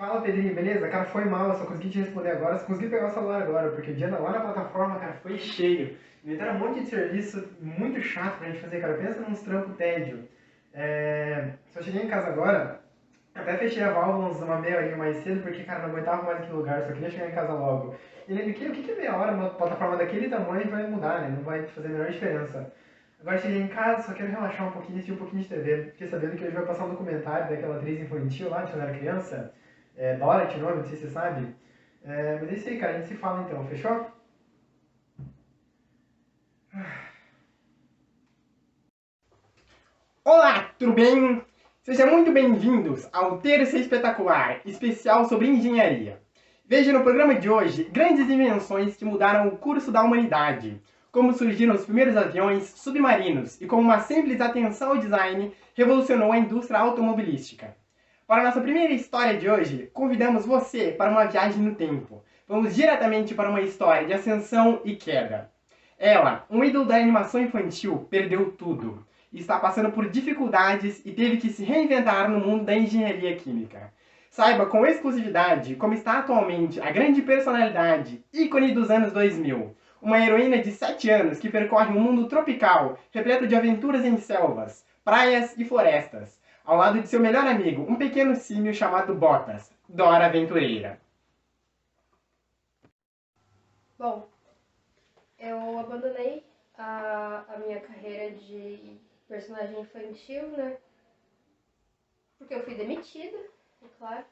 Fala, Pedrinho, beleza? Cara, foi mal, eu só consegui te responder agora, só consegui pegar o celular agora, porque o dia lá na plataforma, cara, foi cheio. Inventaram um monte de serviço muito chato pra gente fazer, cara. Pensa nos trampos tédio. Só cheguei em casa agora, até fechei a válvula uma meia horinha mais cedo, porque, cara, não aguentava mais aquele lugar, só queria chegar em casa logo. E lembro que o que é meia hora, uma plataforma daquele tamanho vai mudar, né? Não vai fazer a menor diferença. Agora cheguei em casa, só quero relaxar um pouquinho e assistir um pouquinho de TV. Fiquei sabendo que hoje vai passar um documentário daquela atriz infantil lá, de quando era criança. Dorothy, nome, não sei se você sabe. Mas é isso aí, cara, a gente se fala então, fechou? Olá, tudo bem? Sejam muito bem-vindos ao Terça Espetacular, especial sobre engenharia. Veja no programa de hoje grandes invenções que mudaram o curso da humanidade, como surgiram os primeiros aviões submarinos e como uma simples atenção ao design revolucionou a indústria automobilística. Para a nossa primeira história de hoje, convidamos você para uma viagem no tempo. Vamos diretamente para uma história de ascensão e queda. Ela, um ídolo da animação infantil, perdeu tudo. Está passando por dificuldades e teve que se reinventar no mundo da engenharia química. Saiba com exclusividade como está atualmente a grande personalidade, ícone dos anos 2000. Uma heroína de 7 anos que percorre um mundo tropical, repleto de aventuras em selvas, praias e florestas, ao lado de seu melhor amigo, um pequeno símio chamado Botas, Dora Aventureira. Bom, eu abandonei a minha carreira de personagem infantil, né? Porque eu fui demitida, é claro.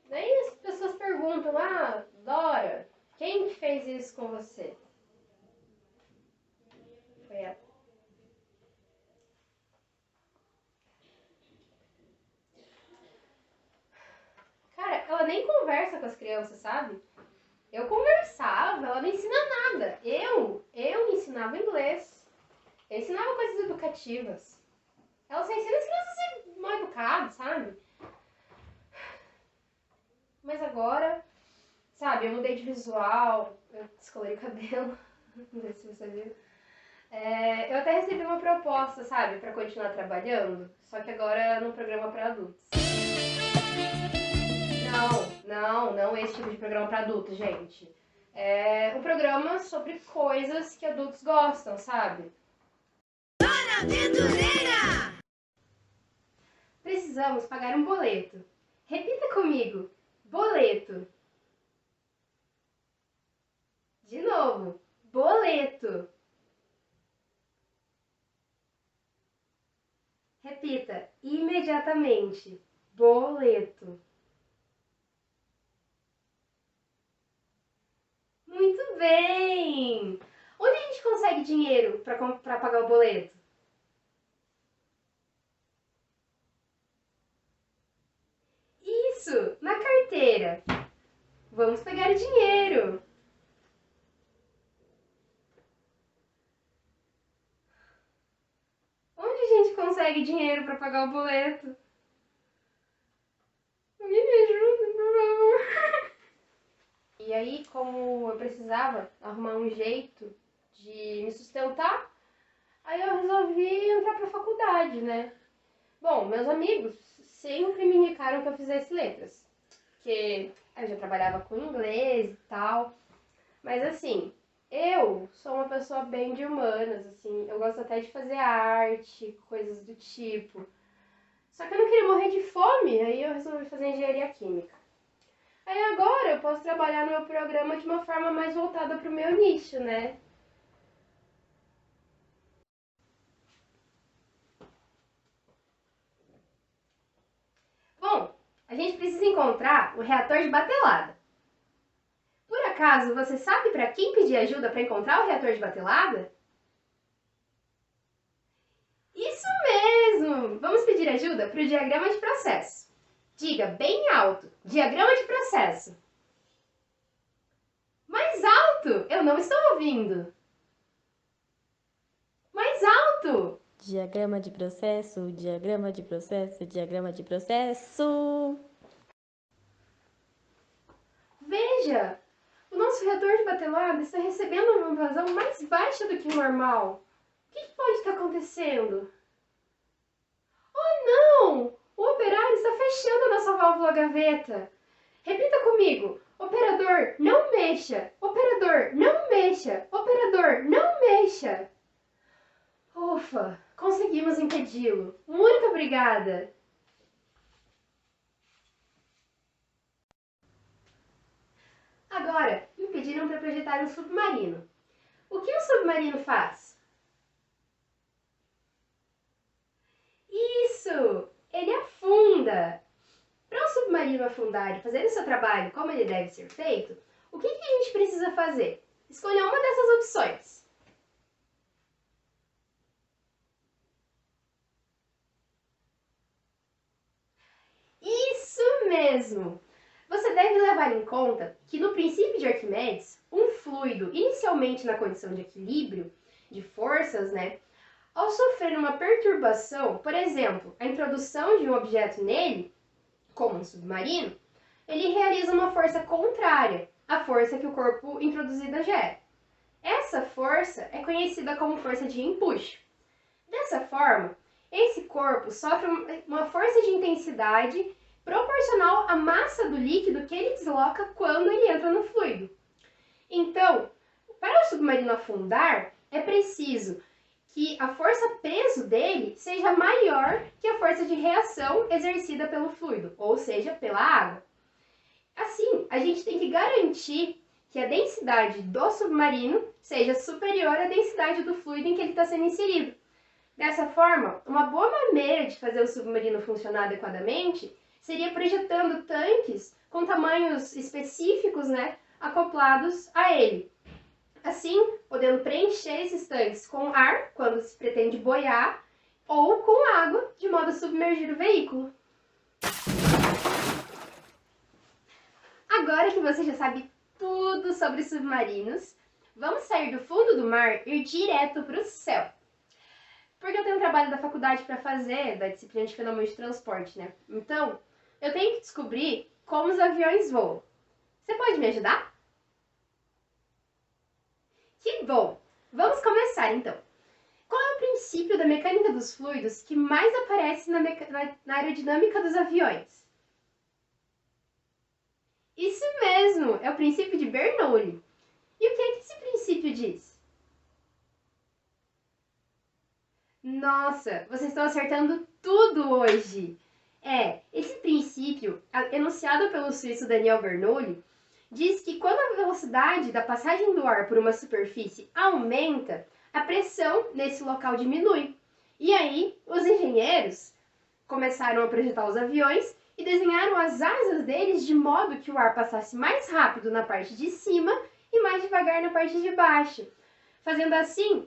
Daí as pessoas perguntam, Dora, quem que fez isso com você? Foi ela. Cara, ela nem conversa com as crianças, sabe? Eu conversava, ela não ensina nada. Eu ensinava inglês. Eu ensinava coisas educativas. Ela só ensina as crianças a ser mal educadas, sabe? Mas agora, sabe, eu mudei de visual, eu descolorei o cabelo, não sei se você viu. Eu até recebi uma proposta, sabe, pra continuar trabalhando, só que agora num programa pra adultos. Não esse tipo de programa pra adultos, gente. É um programa sobre coisas que adultos gostam, sabe? Dora Aventureira! Precisamos pagar um boleto. Repita comigo. Boleto. De novo. Boleto. Repita imediatamente. Boleto. Muito bem! Onde a gente consegue dinheiro para pagar o boleto? Isso, na carteira. Vamos pegar o dinheiro. Onde a gente consegue dinheiro para pagar o boleto? Alguém me ajuda, por favor. E aí, como eu precisava arrumar um jeito de me sustentar, aí eu resolvi entrar pra faculdade, né? Bom, meus amigos sempre me indicaram que eu fizesse letras, porque eu já trabalhava com inglês e tal, mas assim, eu sou uma pessoa bem de humanas, assim, eu gosto até de fazer arte, coisas do tipo. Só que eu não queria morrer de fome, aí eu resolvi fazer engenharia química. Aí agora eu posso trabalhar no meu programa de uma forma mais voltada pro meu nicho, né? Bom, a gente precisa encontrar o reator de batelada. Por acaso, você sabe para quem pedir ajuda para encontrar o reator de batelada? Isso mesmo! Vamos pedir ajuda para o diagrama de processo. Diga bem alto, diagrama de processo. Mais alto! Eu não estou ouvindo. Mais alto! Diagrama de processo, diagrama de processo, diagrama de processo. Veja! O nosso reator de batelada está recebendo uma vazão mais baixa do que o normal. O que pode estar acontecendo? Oh, não! O operário está mexendo a nossa válvula gaveta. Repita comigo. Operador, não mexa. Operador, não mexa. Operador, não mexa. Ufa, conseguimos impedi-lo. Muito obrigada. Agora, me pediram para projetar um submarino. O que um submarino faz? Isso! Ele afunda! Para um submarino afundar e fazer o seu trabalho como ele deve ser feito, o que a gente precisa fazer? Escolha uma dessas opções. Isso mesmo! Você deve levar em conta que no princípio de Arquimedes, um fluido inicialmente na condição de equilíbrio de forças, ao sofrer uma perturbação, por exemplo, a introdução de um objeto nele, como um submarino, ele realiza uma força contrária à força que o corpo introduzido gera. Essa força é conhecida como força de empuxo. Dessa forma, esse corpo sofre uma força de intensidade proporcional à massa do líquido que ele desloca quando ele entra no fluido. Então, para o submarino afundar, é preciso que a força-peso dele seja maior que a força de reação exercida pelo fluido, ou seja, pela água. Assim, a gente tem que garantir que a densidade do submarino seja superior à densidade do fluido em que ele está sendo inserido. Dessa forma, uma boa maneira de fazer o submarino funcionar adequadamente seria projetando tanques com tamanhos específicos, acoplados a ele. Assim, podendo preencher esses tanques com ar, quando se pretende boiar, ou com água, de modo a submergir o veículo. Agora que você já sabe tudo sobre submarinos, vamos sair do fundo do mar e ir direto para o céu. Porque eu tenho um trabalho da faculdade para fazer, da disciplina de fenômenos de transporte, Então, eu tenho que descobrir como os aviões voam. Você pode me ajudar? Que bom! Vamos começar, então. Qual é o princípio da mecânica dos fluidos que mais aparece na aerodinâmica dos aviões? Isso mesmo! É o princípio de Bernoulli. E o que esse princípio diz? Nossa, vocês estão acertando tudo hoje! Esse princípio, enunciado pelo suíço Daniel Bernoulli, diz que quando a velocidade da passagem do ar por uma superfície aumenta, a pressão nesse local diminui. E aí, os engenheiros começaram a projetar os aviões e desenharam as asas deles de modo que o ar passasse mais rápido na parte de cima e mais devagar na parte de baixo, fazendo assim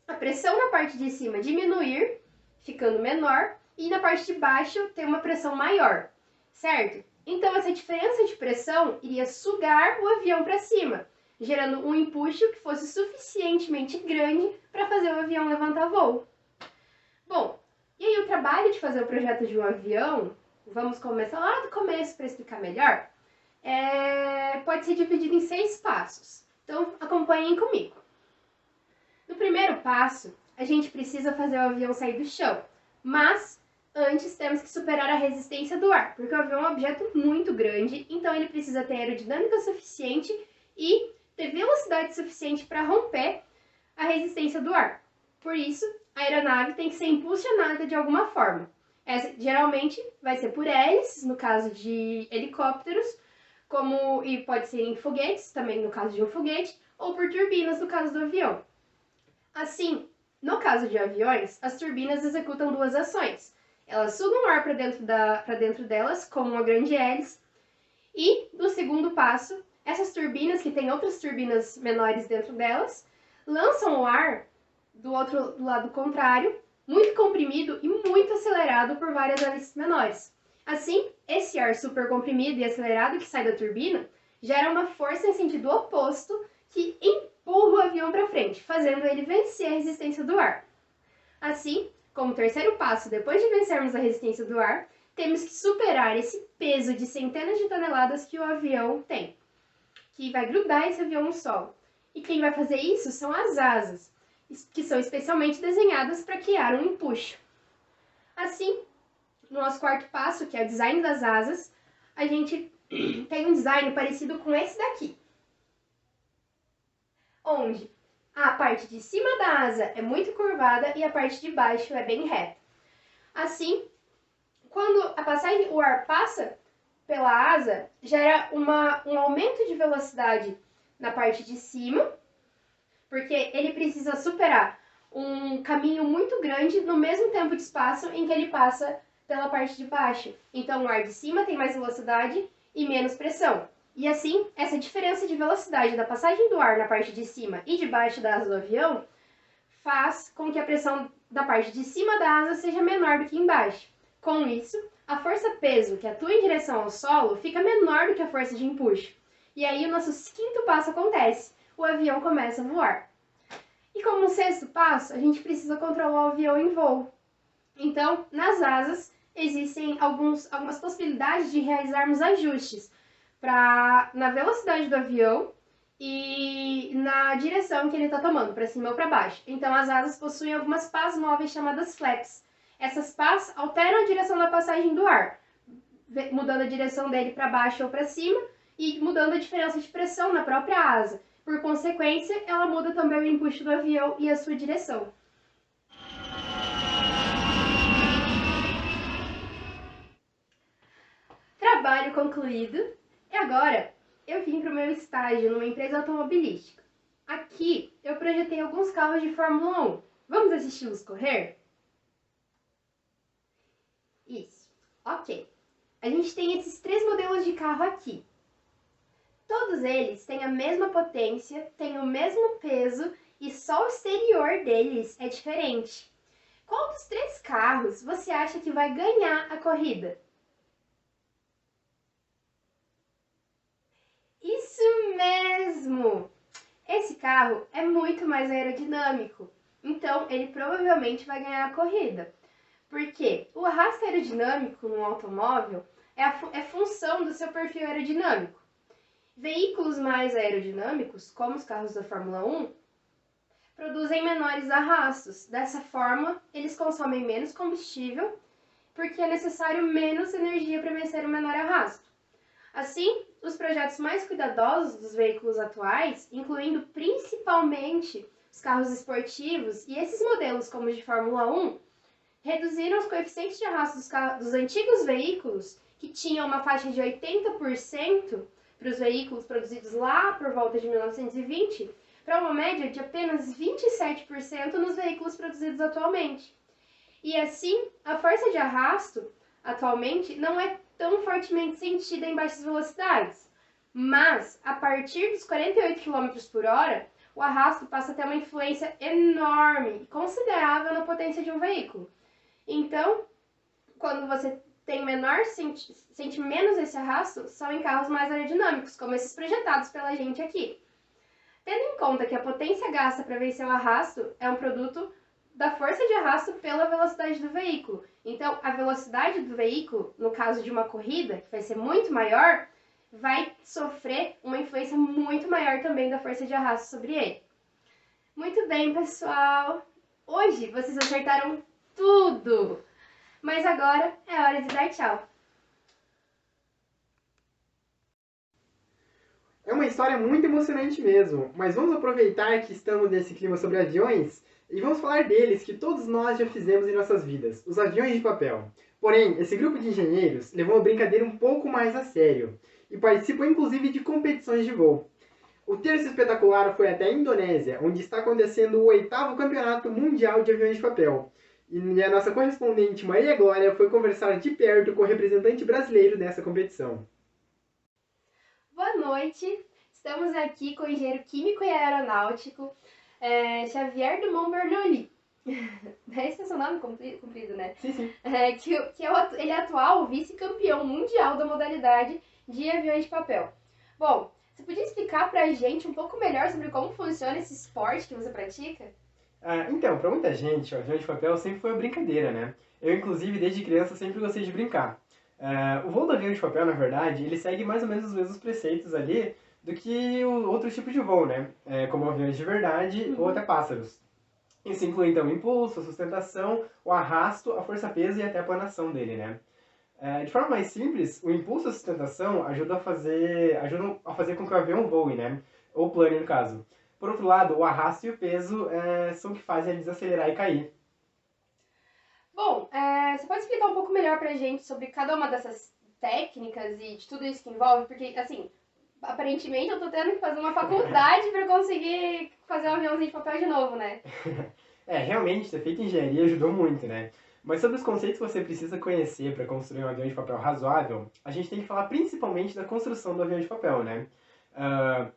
a pressão na parte de cima diminuir, ficando menor, e na parte de baixo ter uma pressão maior, certo? Então essa diferença de pressão iria sugar o avião para cima, gerando um empuxo que fosse suficientemente grande para fazer o avião levantar voo. Bom, e aí o trabalho de fazer o projeto de um avião, vamos começar lá do começo para explicar melhor, pode ser dividido em 6 passos. Então acompanhem comigo. No primeiro passo, a gente precisa fazer o avião sair do chão, mas antes temos que superar a resistência do ar, porque o avião é um objeto muito grande, então ele precisa ter aerodinâmica suficiente e ter velocidade suficiente para romper a resistência do ar. Por isso, a aeronave tem que ser impulsionada de alguma forma. Essa geralmente vai ser por hélices, no caso de helicópteros, e pode ser em foguetes, também no caso de um foguete, ou por turbinas, no caso do avião. Assim, no caso de aviões, as turbinas executam 2 ações. Elas sugam ar para dentro delas, como uma grande hélice. E, no segundo passo, essas turbinas, que têm outras turbinas menores dentro delas, lançam o ar do lado contrário, muito comprimido e muito acelerado por várias hélices menores. Assim, esse ar super comprimido e acelerado que sai da turbina gera uma força em sentido oposto que empurra o avião para frente, fazendo ele vencer a resistência do ar. Assim, como terceiro passo, depois de vencermos a resistência do ar, temos que superar esse peso de centenas de toneladas que o avião tem, que vai grudar esse avião no solo. E quem vai fazer isso são as asas, que são especialmente desenhadas para criar um empuxo. Assim, no nosso quarto passo, que é o design das asas, a gente tem um design parecido com esse daqui. Onde a parte de cima da asa é muito curvada e a parte de baixo é bem reta. Assim, quando o ar passa pela asa, gera um aumento de velocidade na parte de cima, porque ele precisa superar um caminho muito grande no mesmo tempo de espaço em que ele passa pela parte de baixo. Então, o ar de cima tem mais velocidade e menos pressão. E assim, essa diferença de velocidade da passagem do ar na parte de cima e de baixo da asa do avião faz com que a pressão da parte de cima da asa seja menor do que embaixo. Com isso, a força-peso que atua em direção ao solo fica menor do que a força de empuxo. E aí o nosso quinto passo acontece, o avião começa a voar. E como sexto passo, a gente precisa controlar o avião em voo. Então, nas asas, existem algumas possibilidades de realizarmos ajustes na velocidade do avião e na direção que ele está tomando, para cima ou para baixo. Então, as asas possuem algumas pás móveis chamadas flaps. Essas pás alteram a direção da passagem do ar, mudando a direção dele para baixo ou para cima e mudando a diferença de pressão na própria asa. Por consequência, ela muda também o empuxo do avião e a sua direção. Trabalho concluído. E agora, eu vim para o meu estágio numa empresa automobilística. Aqui, eu projetei alguns carros de Fórmula 1. Vamos assisti-los correr? Isso. Ok. A gente tem esses 3 modelos de carro aqui. Todos eles têm a mesma potência, têm o mesmo peso e só o exterior deles é diferente. Qual dos 3 carros você acha que vai ganhar a corrida? Isso mesmo! Esse carro é muito mais aerodinâmico, então ele provavelmente vai ganhar a corrida. Porque o arrasto aerodinâmico no automóvel é função do seu perfil aerodinâmico. Veículos mais aerodinâmicos, como os carros da Fórmula 1, produzem menores arrastos. Dessa forma, eles consomem menos combustível, porque é necessário menos energia para vencer o menor arrasto. Assim, os projetos mais cuidadosos dos veículos atuais, incluindo principalmente os carros esportivos e esses modelos como os de Fórmula 1, reduziram os coeficientes de arrasto dos antigos veículos, que tinham uma faixa de 80% para os veículos produzidos lá por volta de 1920, para uma média de apenas 27% nos veículos produzidos atualmente. E assim, a força de arrasto atualmente não é tão fortemente sentida em baixas velocidades, mas a partir dos 48 km por hora, o arrasto passa a ter uma influência enorme e considerável na potência de um veículo. Então, quando você sente menos esse arrasto, são em carros mais aerodinâmicos, como esses projetados pela gente aqui. Tendo em conta que a potência gasta para vencer o arrasto é um produto da força de arrasto pela velocidade do veículo. Então, a velocidade do veículo, no caso de uma corrida, que vai ser muito maior, vai sofrer uma influência muito maior também da força de arrasto sobre ele. Muito bem, pessoal! Hoje vocês acertaram tudo! Mas agora é hora de dar tchau. É uma história muito emocionante mesmo, mas vamos aproveitar que estamos nesse clima sobre aviões e vamos falar deles que todos nós já fizemos em nossas vidas, os aviões de papel. Porém, esse grupo de engenheiros levou a brincadeira um pouco mais a sério e participou inclusive de competições de voo. O terço espetacular foi até a Indonésia, onde está acontecendo o 8º Campeonato Mundial de Aviões de Papel. E a nossa correspondente Maria Glória foi conversar de perto com o representante brasileiro dessa competição. Boa noite! Estamos aqui com o engenheiro químico e aeronáutico Xavier Dumont Bernoulli. Esse é o seu nome comprido, né? Sim, sim. Ele é atual vice-campeão mundial da modalidade de aviões de papel. Bom, você podia explicar pra gente um pouco melhor sobre como funciona esse esporte que você pratica? Então, para muita gente, o avião de papel sempre foi uma brincadeira, né? Eu, inclusive, desde criança, sempre gostei de brincar. O voo do avião de papel, na verdade, ele segue mais ou menos os mesmos preceitos ali do que o outro tipo de voo, né? Como aviões de verdade ou até pássaros. Isso inclui, então, o impulso, a sustentação, o arrasto, a força-peso e até a planação dele, né? De forma mais simples, o impulso e a sustentação ajudam a fazer com que o avião voe, né? Ou plane, no caso. Por outro lado, o arrasto e o peso são o que fazem ele desacelerar e cair. Bom, você pode explicar um pouco melhor pra gente sobre cada uma dessas técnicas e de tudo isso que envolve? Porque, assim, aparentemente eu tô tendo que fazer uma faculdade pra conseguir fazer um aviãozinho de papel de novo, né? Realmente, ter feito engenharia ajudou muito, né? Mas sobre os conceitos que você precisa conhecer para construir um avião de papel razoável, a gente tem que falar principalmente da construção do avião de papel, né? Ah,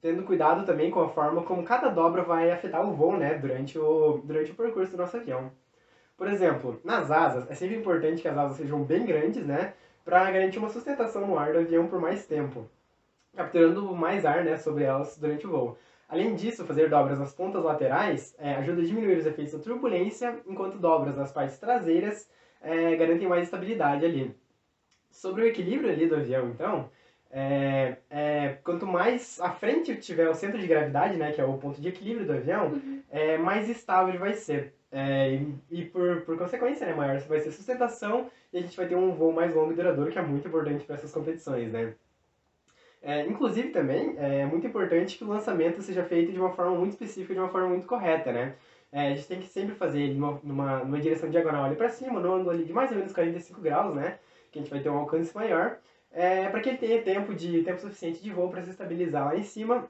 tendo cuidado também com a forma como cada dobra vai afetar o voo, né? Durante o percurso do nosso avião. Por exemplo, nas asas, é sempre importante que as asas sejam bem grandes, né? Para garantir uma sustentação no ar do avião por mais tempo, capturando mais ar, né, sobre elas durante o voo. Além disso, fazer dobras nas pontas laterais ajuda a diminuir os efeitos da turbulência, enquanto dobras nas partes traseiras garantem mais estabilidade ali. Sobre o equilíbrio ali do avião, então, quanto mais à frente tiver o centro de gravidade, né, que é o ponto de equilíbrio do avião, mais estável ele vai ser. E por consequência, né, maior vai ser a sustentação e a gente vai ter um voo mais longo e duradouro, que é muito importante para essas competições, né? Inclusive também é muito importante que o lançamento seja feito de uma forma muito específica, de uma forma muito correta, né? A gente tem que sempre fazer ele numa direção diagonal ali para cima, no ângulo ali de mais ou menos 45 graus, né? Que a gente vai ter um alcance maior, para que ele tenha tempo suficiente de voo para se estabilizar lá em cima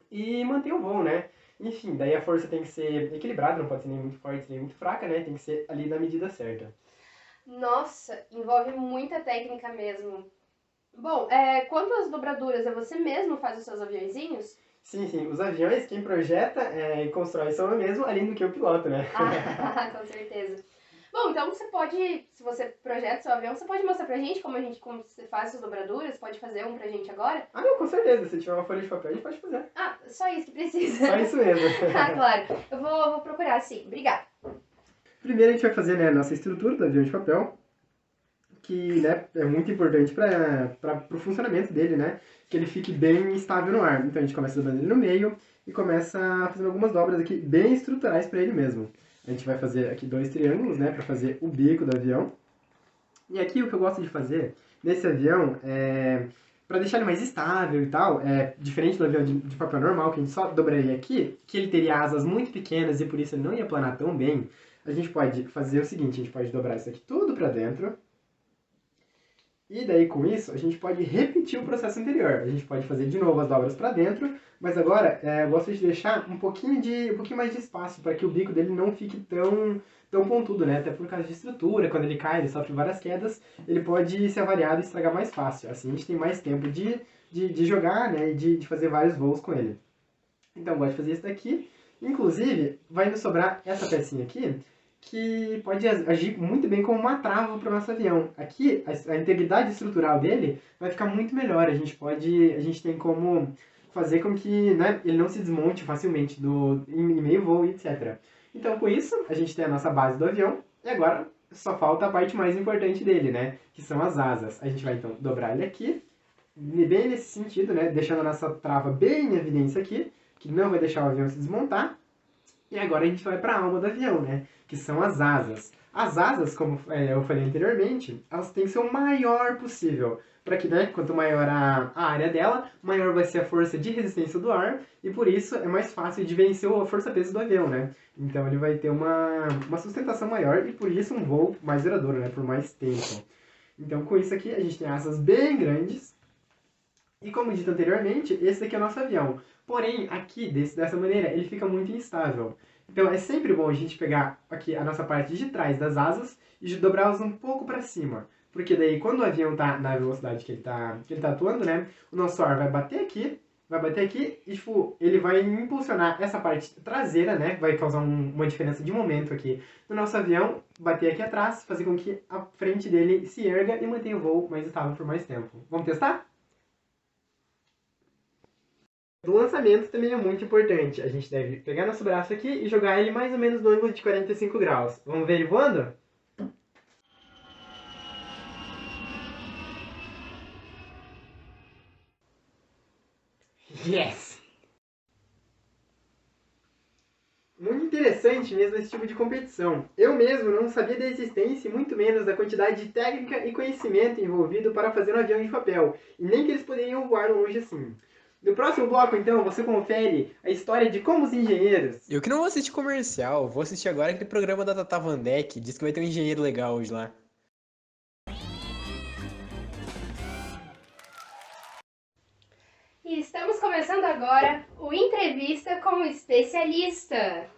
e manter o voo, né? Enfim, daí a força tem que ser equilibrada, não pode ser nem muito forte nem muito fraca, né? Tem que ser ali na medida certa. Nossa, envolve muita técnica mesmo. Bom, quanto às dobraduras, é você mesmo faz os seus aviõezinhos? Sim, os aviões, quem projeta e constrói são eu mesmo, além do que o piloto, né? Ah, com certeza. Bom, então você pode, se você projeta seu avião, você pode mostrar pra gente como você faz essas dobraduras? Pode fazer um pra gente agora? Ah, não, com certeza. Se tiver uma folha de papel, a gente pode fazer. Ah, só isso que precisa. Só isso mesmo. Ah, claro. Eu vou procurar, sim. Obrigada. Primeiro a gente vai fazer, né, a nossa estrutura do avião de papel, que, né, é muito importante para o funcionamento dele, né, que ele fique bem estável no ar. Então a gente começa dobrando ele no meio e começa fazendo algumas dobras aqui bem estruturais para ele mesmo. A gente vai fazer aqui 2 triângulos, né, para fazer o bico do avião. E aqui o que eu gosto de fazer nesse avião para deixar ele mais estável e tal, diferente do avião de papel normal, que a gente só dobraria aqui, que ele teria asas muito pequenas e por isso ele não ia planar tão bem, a gente pode fazer o seguinte, a gente pode dobrar isso aqui tudo para dentro, e daí com isso a gente pode repetir o processo anterior. A gente pode fazer de novo as dobras para dentro, mas agora eu gosto de deixar um pouquinho mais de espaço para que o bico dele não fique tão pontudo, né? Até por causa de estrutura, quando ele cai, ele sofre várias quedas, ele pode ser avariado e estragar mais fácil. Assim a gente tem mais tempo de jogar, né? E de fazer vários voos com ele. Então eu gosto de fazer isso daqui. Inclusive, vai nos sobrar essa pecinha aqui, que pode agir muito bem como uma trava para o nosso avião. Aqui, a integridade estrutural dele vai ficar muito melhor. A gente tem como fazer com que, né, ele não se desmonte facilmente em meio voo, etc. Então, com isso, a gente tem a nossa base do avião e agora só falta a parte mais importante dele, né, que são as asas. A gente vai, então, dobrar ele aqui, bem nesse sentido, né, deixando a nossa trava bem em evidência aqui, que não vai deixar o avião se desmontar. E agora a gente vai para a alma do avião, né? Que são as asas. As asas, como eu falei anteriormente, elas têm que ser o maior possível. Para que, né, quanto maior a área dela, maior vai ser a força de resistência do ar. E por isso é mais fácil de vencer a força-peso do avião, né? Então ele vai ter uma sustentação maior e por isso um voo mais duradouro, né? Por mais tempo. Então com isso aqui a gente tem asas bem grandes. E como dito anteriormente, esse daqui é o nosso avião. Porém, aqui, dessa maneira, ele fica muito instável. Então, é sempre bom a gente pegar aqui a nossa parte de trás das asas e dobrá-las um pouco para cima. Porque daí, quando o avião está na velocidade que ele tá atuando, né, o nosso ar vai bater aqui e, tipo, ele vai impulsionar essa parte traseira, né, vai causar uma diferença de momento aqui no nosso avião, bater aqui atrás, fazer com que a frente dele se erga e mantenha o voo mais estável por mais tempo. Vamos testar? O lançamento também é muito importante. A gente deve pegar nosso braço aqui e jogar ele mais ou menos no ângulo de 45 graus. Vamos ver ele voando? Yes! Muito interessante mesmo esse tipo de competição. Eu mesmo não sabia da existência e muito menos da quantidade de técnica e conhecimento envolvido para fazer um avião de papel, e nem que eles poderiam voar longe assim. No próximo bloco, então, você confere a história de como os engenheiros... Eu que não vou assistir comercial, vou assistir agora aquele programa da Tata Werneck, diz que vai ter um engenheiro legal hoje lá. E estamos começando agora o Entrevista com o Especialista.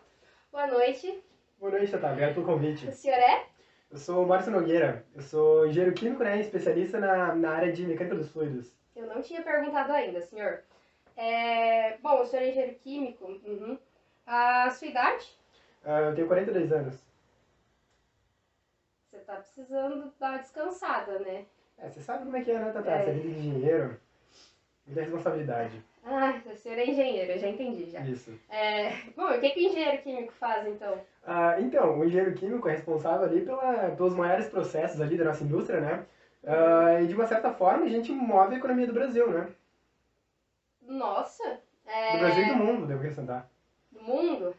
Boa noite. Boa noite, Tata. Obrigado pelo convite. O senhor é? Eu sou o Márcio Nogueira. Eu sou engenheiro químico, né? Especialista na área de mecânica dos fluidos. Eu não tinha perguntado ainda, senhor. Bom, o senhor é engenheiro químico. Uhum. A sua idade? Eu tenho 42 anos. Você tá precisando dar uma descansada, né? Você sabe como é que é, né, Tata? Essa vida de engenheiro, muita responsabilidade. Ah, o senhor é engenheiro, eu já entendi já. Isso. Bom, e o que o engenheiro químico faz, então? Então, o engenheiro químico é responsável ali pelos maiores processos ali da nossa indústria, né? E de uma certa forma a gente move a economia do Brasil, né? Nossa! Do Brasil e do mundo, devo acrescentar. Do mundo?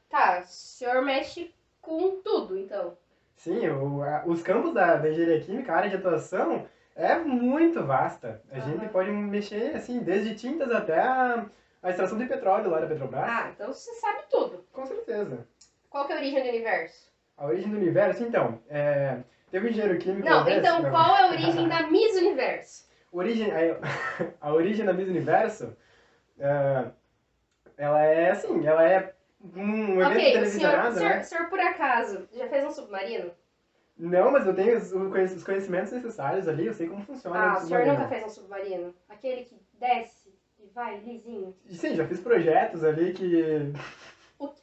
Tá, o senhor mexe com tudo, então. Sim, os campos da engenharia química, a área de atuação é muito vasta. A gente pode mexer, assim, desde tintas até a extração de petróleo lá da Petrobras. Então você sabe tudo. Com certeza. Qual que é a origem do universo? A origem do universo, então, teve um engenheiro químico... Não, então qual é a origem da Miss Universo? A origem da Miss Universo, ela é assim, ela é um evento televisionado, né? O senhor por acaso já fez um submarino? Não, mas eu tenho os conhecimentos necessários ali, eu sei como funciona O senhor nunca fez um submarino? Aquele que desce e vai lisinho? Sim, já fiz projetos ali que...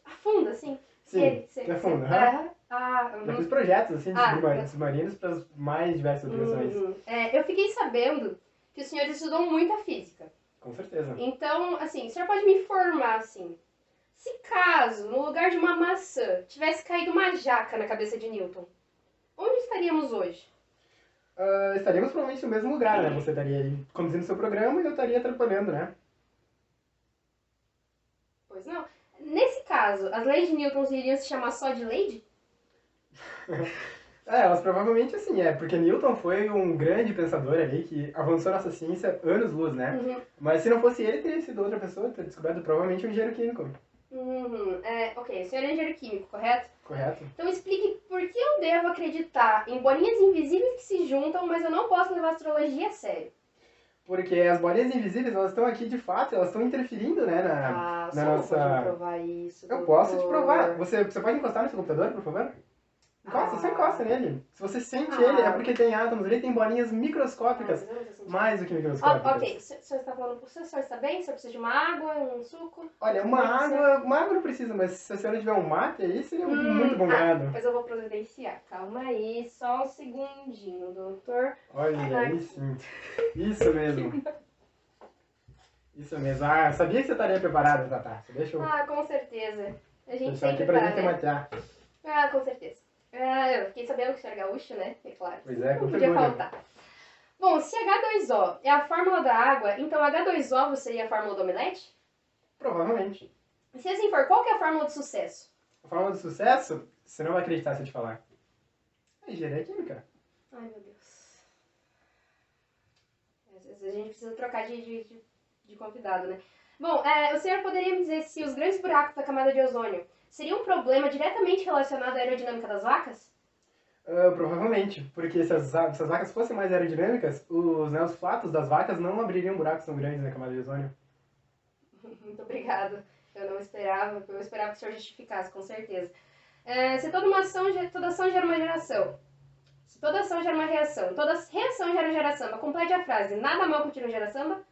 Afunda, assim? Sim, que afunda. Já fiz projetos assim, de submarinos para as mais diversas aplicações. Eu fiquei sabendo que o senhor estudou muita física. Com certeza. Então, assim, o senhor pode me informar, assim, se caso, no lugar de uma maçã, tivesse caído uma jaca na cabeça de Newton, onde estaríamos hoje? Estaríamos provavelmente no mesmo lugar, né? Você estaria aí conduzindo seu programa e eu estaria atrapalhando, né? Pois não. Nesse caso, as leis de Newton iriam se chamar só de lei? Elas provavelmente assim, porque Newton foi um grande pensador ali que avançou nossa ciência anos-luz, né? Mas se não fosse ele, teria sido outra pessoa, teria descoberto provavelmente um engenheiro químico. Ok, o senhor é engenheiro químico, correto? Correto. Então explique por que eu devo acreditar em bolinhas invisíveis que se juntam, mas eu não posso levar a astrologia a sério. Porque as bolinhas invisíveis, elas estão aqui de fato, elas estão interferindo, né, na nossa... Não pode provar isso, Eu posso te provar. Você pode encostar no seu computador, por favor? Encosta, só encosta nele. Se você sente ele, é porque tem átomos ali, tem bolinhas microscópicas. Mais do que microscópicas. Ok, o senhor está falando, o senhor está bem? O senhor precisa de uma água, um suco? Olha, uma água não precisa, mas se a senhora tiver um mate aí, seria muito bom grado. Mas eu vou providenciar. Calma aí, só um segundinho, doutor. Olha, aí sim. Isso mesmo. Isso mesmo. Sabia que você estaria preparada, Tata. Deixa eu... Com certeza. A gente deixar aqui sempre pra tá, gente né? matear. Com certeza. Eu fiquei sabendo que o senhor é gaúcho, né? É claro. Pois é, não com podia orgulho. faltar. Bom, se H2O é a fórmula da água, então H2O seria a fórmula do omelete? Provavelmente. Se assim for, qual que é a fórmula de sucesso? A fórmula de sucesso, você não vai acreditar se eu te falar. É engenharia química. Ai, meu Deus. Às vezes a gente precisa trocar de convidado, né? Bom, o senhor poderia me dizer se os grandes buracos da camada de ozônio seriam um problema diretamente relacionado à aerodinâmica das vacas? Provavelmente, porque se as vacas fossem mais aerodinâmicas, os flatos das vacas não abririam buracos tão grandes na camada de ozônio. Muito obrigada. Eu esperava que o senhor justificasse, com certeza. Se toda ação gera uma geração, se toda ação gera uma reação, toda reação gera geração, complete a frase, nada mal continua gera samba.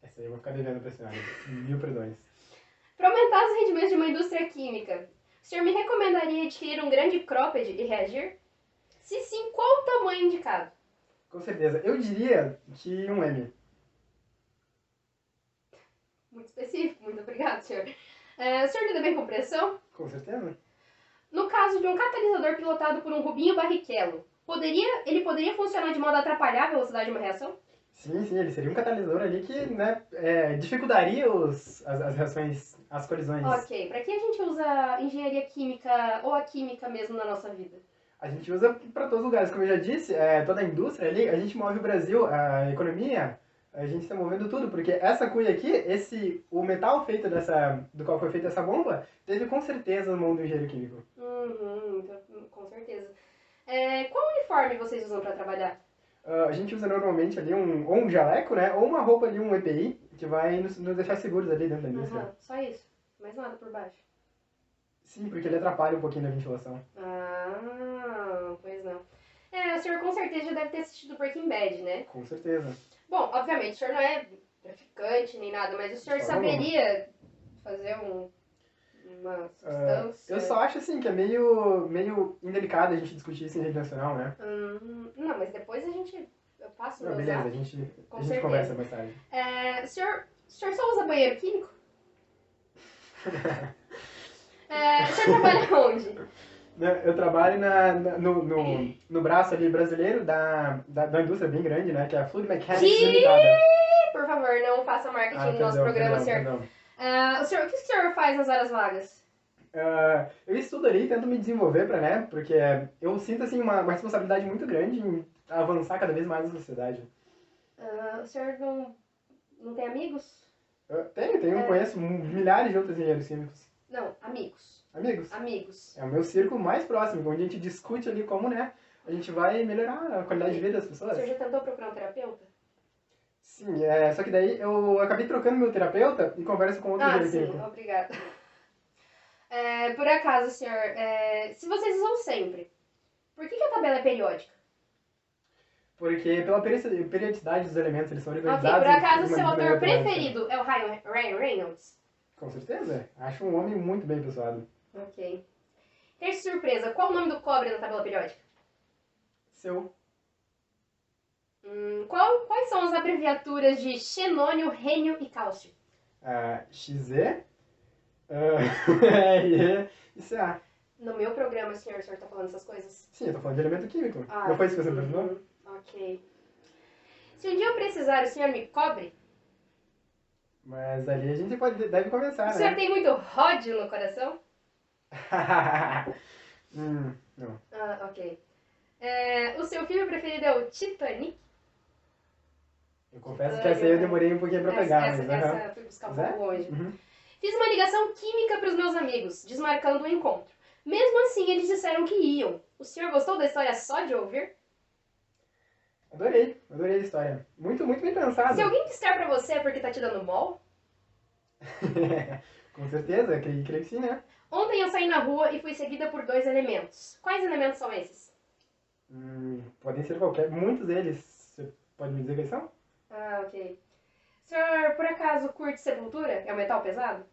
Essa aí eu vou ficar devendo pra senhora. 1000 perdões. Para aumentar os rendimentos de uma indústria química, o senhor me recomendaria adquirir um grande cropped e reagir? Se sim, qual o tamanho indicado? Com certeza. Eu diria que um M. Muito específico, muito obrigado, senhor. O senhor lida bem com pressão? Com certeza. No caso de um catalisador pilotado por um Rubinho Barrichello, ele poderia funcionar de modo a atrapalhar a velocidade de uma reação? Sim, sim, ele seria um catalisador ali que, né, dificultaria as reações, as colisões. Ok, pra que a gente usa engenharia química ou a química mesmo na nossa vida? A gente usa para todos os lugares, como eu já disse, toda a indústria ali, a gente move o Brasil, a economia, a gente está movendo tudo, porque essa cuia aqui, o metal feito do qual foi feita essa bomba, teve com certeza no mundo do engenheiro químico. Então, com certeza. Qual uniforme vocês usam pra trabalhar? A gente usa normalmente ali ou um jaleco, né, ou uma roupa ali, um EPI, que vai nos deixar seguros ali dentro da indústria. Só isso, mais nada por baixo. Sim, porque ele atrapalha um pouquinho na ventilação. Pois não. O senhor com certeza já deve ter assistido Breaking Bad, né? Com certeza. Bom, obviamente, o senhor não é traficante nem nada, mas o senhor saberia fazer uma substância? Eu só acho assim que é meio indelicado a gente discutir isso em rede nacional, né? Não, mas depois eu passo Não, no beleza, zap. a gente certeza. conversa mais tarde. O senhor só usa banheiro químico? O senhor trabalha onde? Eu trabalho no braço ali brasileiro da indústria bem grande, né? Que é a Fluid Mechanics Limitada. Por favor, não faça marketing no nosso Perdão, programa, senhor. perdão. O que o senhor faz nas horas vagas? Eu estudo ali, tento me desenvolver porque eu sinto assim uma responsabilidade muito grande em avançar cada vez mais na sociedade. O senhor não tem amigos? Tenho, conheço milhares de outros engenheiros químicos. Não, amigos. Amigos? Amigos. É o meu círculo mais próximo, onde a gente discute ali como, né, a gente vai melhorar a qualidade de vida das O pessoas. senhor já tentou procurar um terapeuta? Sim, só que daí eu acabei trocando meu terapeuta e converso com outro engenheiro Sim, químico. obrigada. Por acaso, senhor, se vocês usam sempre, por que a tabela é periódica? Porque pela periodicidade dos elementos, eles são Ok, organizados... por acaso de seu uma maneira autor automática. preferido é o Ryan Reynolds? Com certeza. Acho um homem muito bem pessoado. Ok. Ter surpresa, qual o nome do cobre na tabela periódica? Seu. Quais são as abreviaturas de xenônio, rênio e cálcio? XE, RE e CA. No meu programa, senhor tá falando essas coisas? Sim, eu tô falando de elemento químico. Não foi isso que você me perguntou? Ok. Se um dia eu precisar, o senhor me cobre? Mas ali a gente deve começar, O senhor né? tem muito ódio no coração? Não. Ok. O seu filme preferido é o Titanic? Eu confesso que essa aí eu demorei um pouquinho pra pegar, mas... Essa eu fui buscar um pouco longe. Uhum. Fiz uma ligação química para os meus amigos, desmarcando o encontro. Mesmo assim, eles disseram que iam. O senhor gostou da história só de ouvir? Adorei a história. Muito, muito bem pensada. Se alguém piscar pra você é porque tá te dando mol? Com certeza, creio que sim, né? Ontem eu saí na rua e fui seguida por 2 elementos. Quais elementos são esses? Podem ser qualquer. Muitos deles. Você pode me dizer quais são? Ok. O senhor, por acaso, curte Sepultura? É um metal pesado?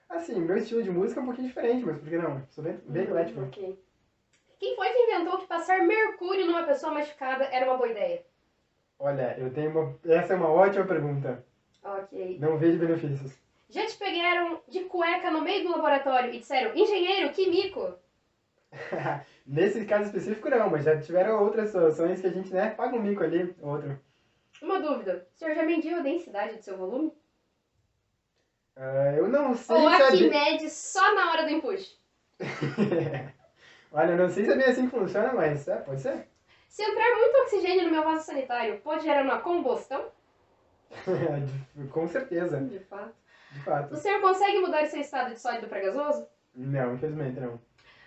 Assim, meu estilo de música é um pouquinho diferente, mas por que não? Sou bem eclético. Ok. Quem foi que inventou que passar mercúrio numa pessoa machucada era uma boa ideia? Olha, essa é uma ótima pergunta. Ok. Não vejo benefícios. Já te pegaram de cueca no meio do laboratório e disseram, engenheiro, que mico? Nesse caso específico não, mas já tiveram outras situações que a gente, né, paga um mico ali, outro. Uma dúvida, o senhor já mediu a densidade do seu volume? Eu não sei Ou se aqui mede só na hora do empuxo? Olha, eu não sei se é bem assim que funciona, mas pode ser. Se entrar muito oxigênio no meu vaso sanitário, pode gerar uma combustão? Com certeza, De fato. de fato. O senhor consegue mudar seu estado de sólido para gasoso? Não, infelizmente não.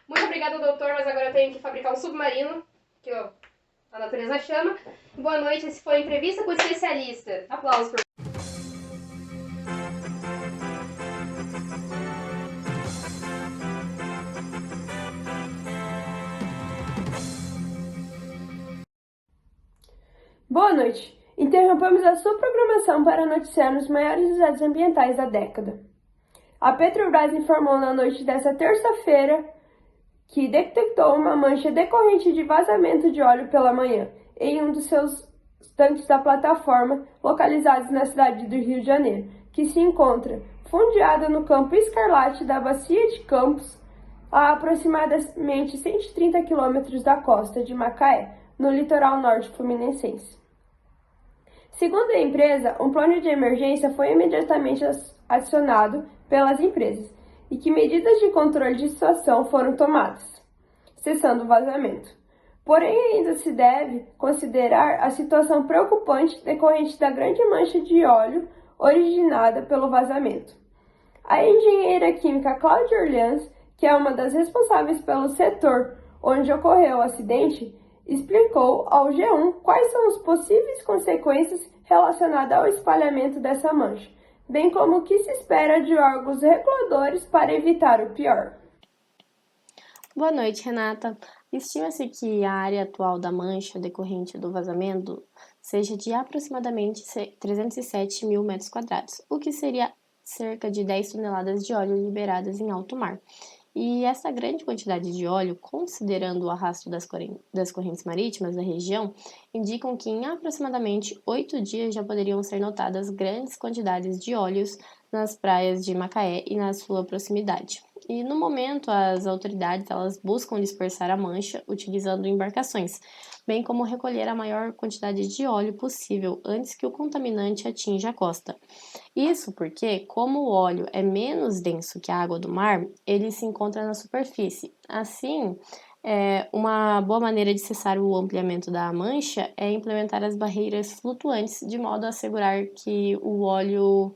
Muito obrigada, doutor, mas agora eu tenho que fabricar um submarino, que a natureza chama. Boa noite, esse foi a entrevista com o especialista. Aplausos por... Boa noite. Interrompemos a sua programação para noticiar os maiores desastres ambientais da década. A Petrobras informou na noite desta terça-feira que detectou uma mancha decorrente de vazamento de óleo pela manhã em um dos seus tanques da plataforma localizados na cidade do Rio de Janeiro, que se encontra fundeada no campo Escarlate da Bacia de Campos, a aproximadamente 130 quilômetros da costa de Macaé, no litoral norte fluminense. Segundo a empresa, um plano de emergência foi imediatamente acionado pelas empresas e que medidas de controle de situação foram tomadas, cessando o vazamento. Porém, ainda se deve considerar a situação preocupante decorrente da grande mancha de óleo originada pelo vazamento. A engenheira química Cláudia Orleans, que é uma das responsáveis pelo setor onde ocorreu o acidente, explicou ao G1 quais são as possíveis consequências relacionadas ao espalhamento dessa mancha, bem como o que se espera de órgãos reguladores para evitar o pior. Boa noite, Renata. Estima-se que a área atual da mancha decorrente do vazamento seja de aproximadamente 307 mil metros quadrados, o que seria cerca de 10 toneladas de óleo liberadas em alto mar. E essa grande quantidade de óleo, considerando o arrasto das correntes marítimas da região, indicam que em aproximadamente 8 dias já poderiam ser notadas grandes quantidades de óleos nas praias de Macaé e na sua proximidade. E no momento, as autoridades elas buscam dispersar a mancha utilizando embarcações, bem como recolher a maior quantidade de óleo possível antes que o contaminante atinja a costa. Isso porque, como o óleo é menos denso que a água do mar, ele se encontra na superfície. Assim, uma boa maneira de cessar o ampliamento da mancha é implementar as barreiras flutuantes, de modo a assegurar que o óleo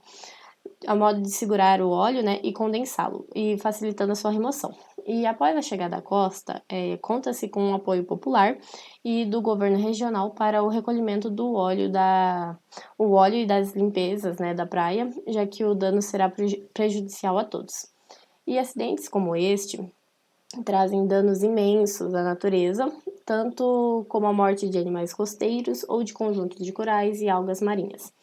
a modo de segurar o óleo, né, e condensá-lo, e facilitando a sua remoção. E após a chegada à costa, conta-se com o apoio popular e do governo regional para o recolhimento do óleo, o óleo e das limpezas, né, da praia, já que o dano será prejudicial a todos. E acidentes como este trazem danos imensos à natureza, tanto como a morte de animais costeiros ou de conjuntos de corais e algas marinhas.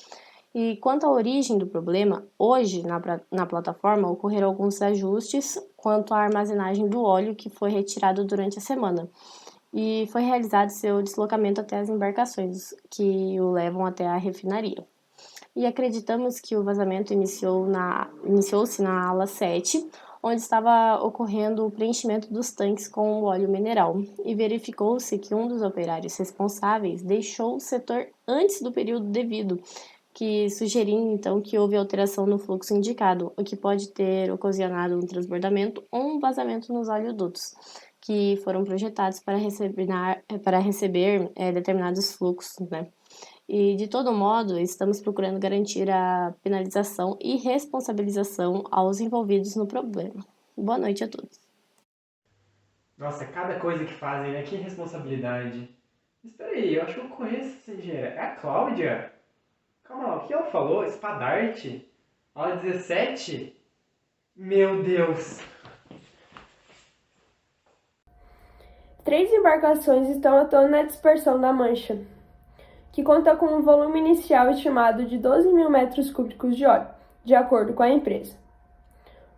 E quanto à origem do problema, hoje na plataforma ocorreram alguns ajustes quanto à armazenagem do óleo que foi retirado durante a semana e foi realizado seu deslocamento até as embarcações que o levam até a refinaria. E acreditamos que o vazamento iniciou-se na ala 7, onde estava ocorrendo o preenchimento dos tanques com o óleo mineral, e verificou-se que um dos operários responsáveis deixou o setor antes do período devido, que sugerindo então que houve alteração no fluxo indicado, o que pode ter ocasionado um transbordamento ou um vazamento nos oleodutos, que foram projetados para receber determinados fluxos, né? E, de todo modo, estamos procurando garantir a penalização e responsabilização aos envolvidos no problema. Boa noite a todos. Nossa, cada coisa que fazem, né? Que responsabilidade. Espera aí, eu acho que eu conheço essa engenheira. É a Cláudia? Calma lá, o que ela falou? Espadarte? Aula 17? Meu Deus! 3 embarcações estão atuando na dispersão da mancha, que conta com um volume inicial estimado de 12 mil metros cúbicos de óleo, de acordo com a empresa.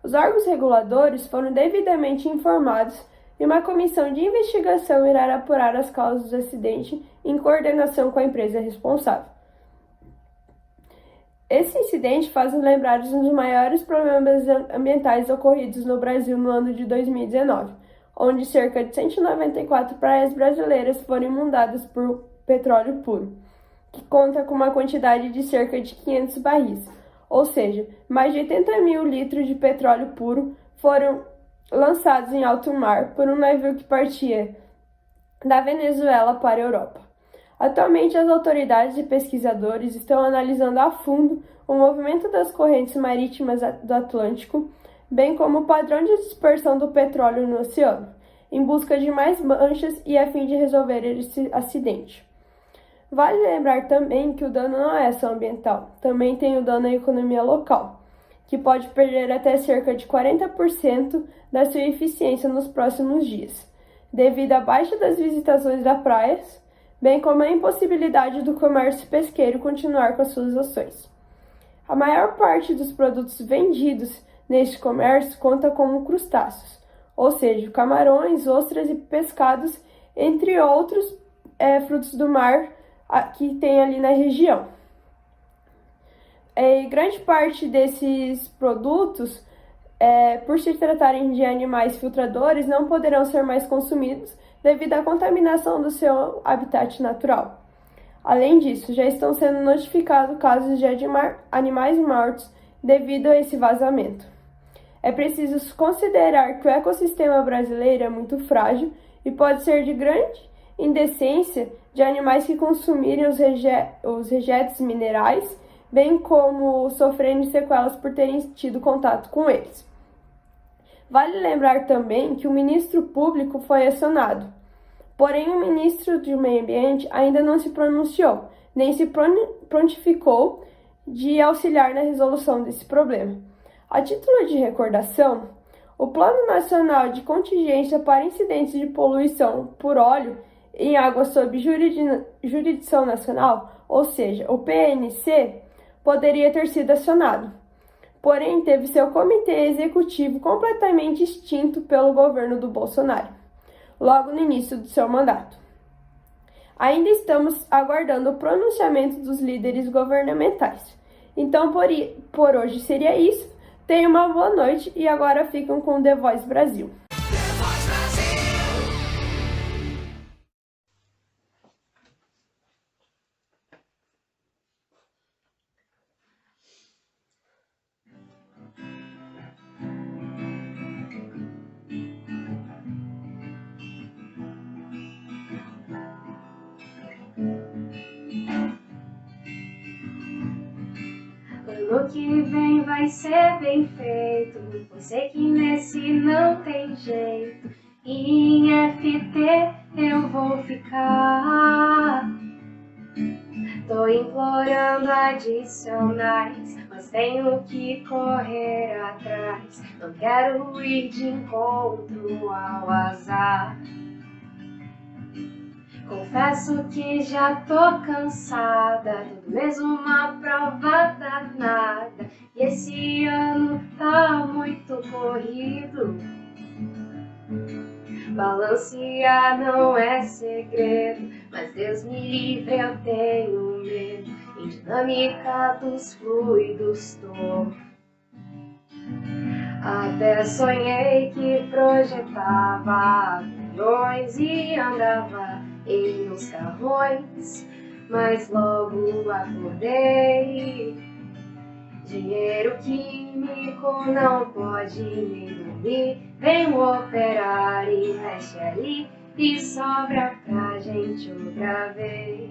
Os órgãos reguladores foram devidamente informados e uma comissão de investigação irá apurar as causas do acidente em coordenação com a empresa responsável. Esse incidente faz nos lembrar de um dos maiores problemas ambientais ocorridos no Brasil no ano de 2019, onde cerca de 194 praias brasileiras foram inundadas por petróleo puro, que conta com uma quantidade de cerca de 500 barris, ou seja, mais de 80 mil litros de petróleo puro foram lançados em alto mar por um navio que partia da Venezuela para a Europa. Atualmente, as autoridades e pesquisadores estão analisando a fundo o movimento das correntes marítimas do Atlântico, bem como o padrão de dispersão do petróleo no oceano, em busca de mais manchas e a fim de resolver esse acidente. Vale lembrar também que o dano não é só ambiental, também tem o dano à economia local, que pode perder até cerca de 40% da sua eficiência nos próximos dias, devido à baixa das visitações das praias, bem como a impossibilidade do comércio pesqueiro continuar com as suas ações. A maior parte dos produtos vendidos neste comércio conta com crustáceos, ou seja, camarões, ostras e pescados, entre outros frutos do mar que tem ali na região. Grande parte desses produtos, por se tratarem de animais filtradores, não poderão ser mais consumidos devido à contaminação do seu habitat natural. Além disso, já estão sendo notificados casos de animais mortos devido a esse vazamento. É preciso considerar que o ecossistema brasileiro é muito frágil e pode ser de grande indecência de animais que consumirem os rejeitos minerais, bem como sofrendo sequelas por terem tido contato com eles. Vale lembrar também que o ministro público foi acionado, porém o ministro do Meio Ambiente ainda não se pronunciou, nem se prontificou de auxiliar na resolução desse problema. A título de recordação, o Plano Nacional de Contingência para Incidentes de Poluição por Óleo em Águas sob jurisdição nacional, ou seja, o PNC, poderia ter sido acionado, porém teve seu comitê executivo completamente extinto pelo governo do Bolsonaro, logo no início do seu mandato. Ainda estamos aguardando o pronunciamento dos líderes governamentais. Então, por hoje seria isso. Tenham uma boa noite e agora ficam com The Voice Brasil. Ano que vem vai ser bem feito, pois sei que nesse não tem jeito. Em FT eu vou ficar. Tô implorando adicionais, mas tenho que correr atrás. Não quero ir de encontro ao azar. Confesso que já tô cansada, tudo mesmo uma prova danada. E esse ano tá muito corrido. Balancear não é segredo, mas Deus me livre, eu tenho medo. Em dinâmica dos fluidos tô. Até sonhei que projetava aviões e andava em uns carrões, mas logo acordei. Dinheiro químico não pode nem dormir. Vem o operar e mexe ali e sobra pra gente outra vez.